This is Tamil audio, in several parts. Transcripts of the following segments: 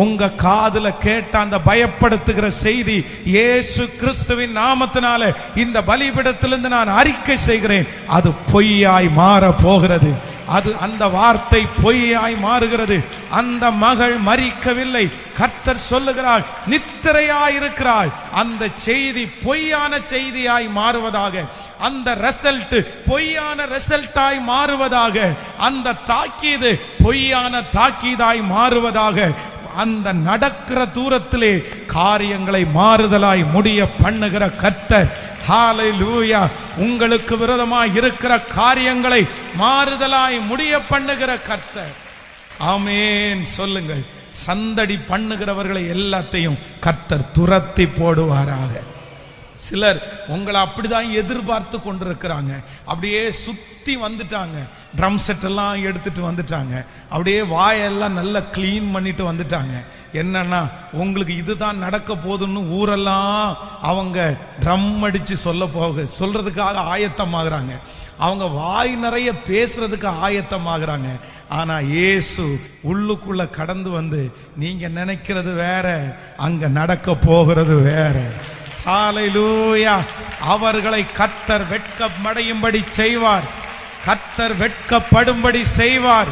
உங்க காதுல கேட்ட அந்த பயப்படுத்துகிற செய்தி இயேசு கிறிஸ்துவின் நாமத்தினால இந்த பலிபீடத்திலிருந்து நான் அறிக்கை செய்கிறேன், அது பொய்யாய் மாற போகிறது. அந்த வார்த்தை பொய்யாய் மாறுகிறது. அந்த மகள் மரிக்கவில்லை, கர்த்தர் சொல்லுகிறார் நித்திரையாயிருக்கிறாள். அந்த செய்தி பொய்யான செய்தியாய் மாறுவதாக, அந்த ரிசல்ட் பொய்யான ரிசல்ட்டாய் மாறுவதாக, அந்த தாக்கீது பொய்யான தாக்கீதாய் மாறுவதாக, அந்த நடக்கிற தூரத்திலே காரியங்களை மாறுதலாய் முடிய பண்ணுகிற கர்த்தர். ஹல்லேலூயா. உங்களுக்கு விரோதமாய் இருக்கிற காரியங்களை மாறுதலாய் முடிய பண்ணுகிற கர்த்தர். ஆமென் சொல்லுங்கள். சந்தடி பண்ணுகிறவர்களை எல்லாத்தையும் கர்த்தர் துரத்தி போடுவாராக. சிலர் உங்களை அப்படிதான் எதிர்பார்த்து கொண்டிருக்கிறாங்க. அப்படியே சுத்தி வந்துட்டாங்க, ட்ரம் செட் எல்லாம் எடுத்துட்டு வந்துட்டாங்க, அப்படியே வாயெல்லாம் நல்லா கிளீன் பண்ணிட்டு வந்துட்டாங்க. என்னன்னா உங்களுக்கு இதுதான் நடக்க போதுன்னு ஊரெல்லாம் அவங்க ட்ரம் அடிச்சு சொல்றதுக்காக ஆயத்தமாகறாங்க. அவங்க வாய் நிறைய பேசுறதுக்கு ஆயத்தமாகறாங்க. ஆனா இயேசு உள்ளுக்குள்ள கடந்து வந்து, நீங்க நினைக்கிறது வேற, அங்க நடக்க போகிறது வேற. ஹல்லேலூயா. அவர்களை கர்த்தர் வெட்கமடையும்படி செய்வார், கர்த்தர் வெட்கப்படும்படி செய்வார்.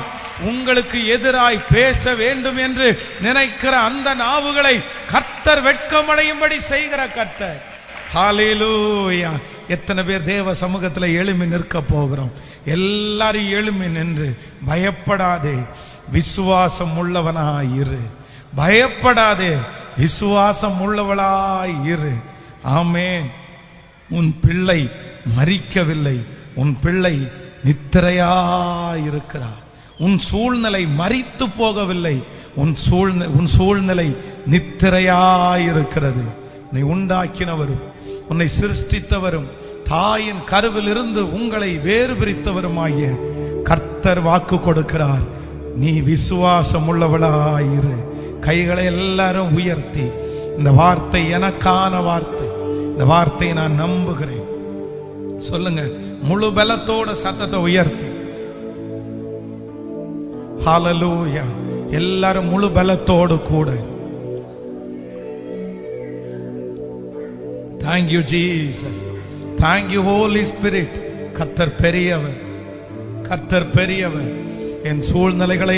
உங்களுக்கு எதிராய் பேச வேண்டும் என்று நினைக்கிற அந்த நாவுகளை கர்த்தர் வெட்கமடையும்படி செய்கிற கர்த்தர். ஹல்லேலூயா. எத்தனை பேர் தேவ சமூகத்தில் எழும்பி நிற்க போகிறோம்? எல்லாரும் எழும்பி நின்று, பயப்படாதே, விசுவாசம் உள்ளவனாய் இரு. பயப்படாதே, விசுவாசம் உள்ளவளாய் இரு. ஆமென். உன் பிள்ளை மரிக்கவில்லை, உன் பிள்ளை நித்திரையாயிருக்கிறார். உன் சூழ்நிலை மரித்து போகவில்லை, உன் சூழ்நிலை நித்திரையாயிருக்கிறது. உன்னை உண்டாக்கினவரும் உன்னை சிருஷ்டித்தவரும் தாயின் கருவில் இருந்து உங்களை வேறு பிரித்தவருமாகிய கர்த்தர் வாக்கு கொடுக்கிறார், நீ விசுவாசம் உள்ளவளாயிரு. கைகளை எல்லாரும் உயர்த்தி, இந்த வார்த்தை எனக்கான வார்த்தை, இந்த வார்த்தையை நான் நம்புகிறேன் சொல்லுங்க. முழு பலத்தோட சத்தத்தை உயர்த்தி ஹல்லேலூயா. எல்லாரும் முழு பலத்தோடு கூட. Thank you Jesus, thank you Holy Spirit. கர்த்தர் பெரியவர், கர்த்தர் பெரியவர். என் சூழ்நிலைகளை